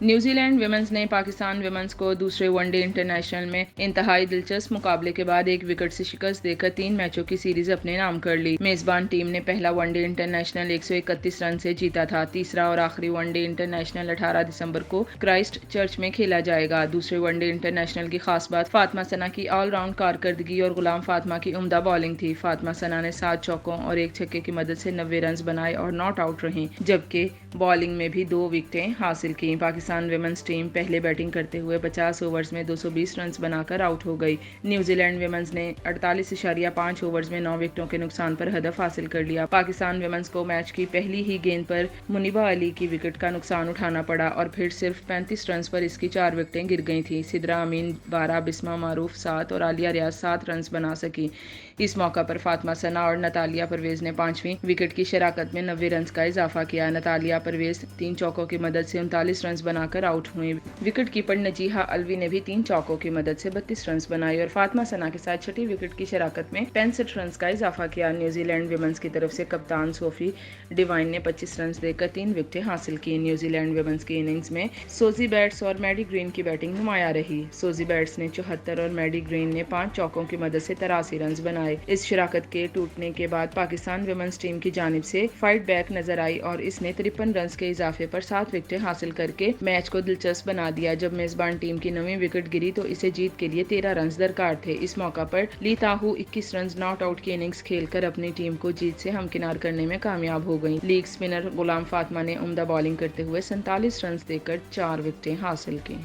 New Zealand women's نے Pakistan women's کو دوسرے ون ڈے انٹرنیشنل میں انتہائی دلچسپ مقابلے کے بعد ایک وکٹ سے شکست دے کر 3 میچوں کی سیریز اپنے نام کر لی۔ میزبان ٹیم نے پہلا ون ڈے انٹرنیشنل 131 رن سے جیتا تھا۔ تیسرا اور آخری ون ڈے انٹرنیشنل 18 دسمبر کو کرائسٹ چرچ میں کھیلا جائے گا۔ دوسرے ون ڈے انٹرنیشنل کی خاص بات فاطمہ ثنا کی آل راؤنڈ کارکردگی اور غلام فاطمہ کی عمدہ بالنگ تھی۔ فاطمہ ثنا نے 7 چوکوں اور 1 چھکے کی مدد سے 90 رنز بنائے اور ناٹ آؤٹ رہیں، جبکہ بالنگ میں بھی 2 وکٹیں حاصل کیں۔ پاکستان ویمنز ٹیم پہلے بیٹنگ کرتے ہوئے 50 اوورز میں 220 رنز بنا کر آؤٹ ہو گئی۔ نیوزی لینڈ ویمنز نے 48.5 اوورز میں 9 وکٹوں کے نقصان پر ہدف حاصل کر لیا۔ پاکستان ویمنز کو میچ کی پہلی ہی گیند پر منیبہ علی کی وکٹ کا نقصان اٹھانا پڑا اور پھر صرف 35 رنز پر اس کی 4 وکٹیں گر گئی تھیں۔ سدرا امین 12، بسمہ معروف 7 اور عالیہ ریاض 7 رنز بنا سکی۔ اس موقع پر فاطمہ ثنا اور نتالیہ پرویز نے 5ویں وکٹ کی شراکت میں 90 رنز کا اضافہ کیا۔ نتالیہ پرویز 3 چوکوں کی مدد سے 39 رنز بنا کر آؤٹ ہوئیں۔ وکٹ کیپر نجیحہ الوی نے بھی 3 چوکوں کی مدد سے 32 رنز بنائے اور فاطمہ ثنا کے ساتھ 6ٹی وکٹ کی شراکت میں 65 رنز کا اضافہ کیا۔ نیوزی لینڈ ویمنز کی طرف سے کپتان سوفی ڈیوائن نے 25 رنز دے کر 3 وکٹیں حاصل کی۔ نیوزی لینڈ ویمنز کی اننگز میں سوزی بیٹس اور میڈی گرین کی بیٹنگ نمایاں رہی۔ سوزی بیٹس نے 74 اور میڈی گرین نے 5 چوکوں کی مدد سے 83 رنز بنائے۔ اس شراکت کے ٹوٹنے کے بعد پاکستان ویمنز ٹیم کی جانب سے فائٹ بیک نظر آئی اور اس نے 53 رنز کے اضافے پر 7 وکٹیں حاصل کر کے میچ کو دلچسپ بنا دیا۔ جب میزبان ٹیم کی 9ویں وکٹ گری تو اسے جیت کے لیے 13 رنز درکار تھے۔ اس موقع پر لی تاہو 21 رنز ناٹ آؤٹ کی اننگز کھیل کر اپنی ٹیم کو جیت سے ہمکنار کرنے میں کامیاب ہو گئیں۔ لیگ اسپنر غلام فاطمہ نے عمدہ بالنگ کرتے ہوئے 47 رنز دے کر 4 وکٹیں حاصل کیں۔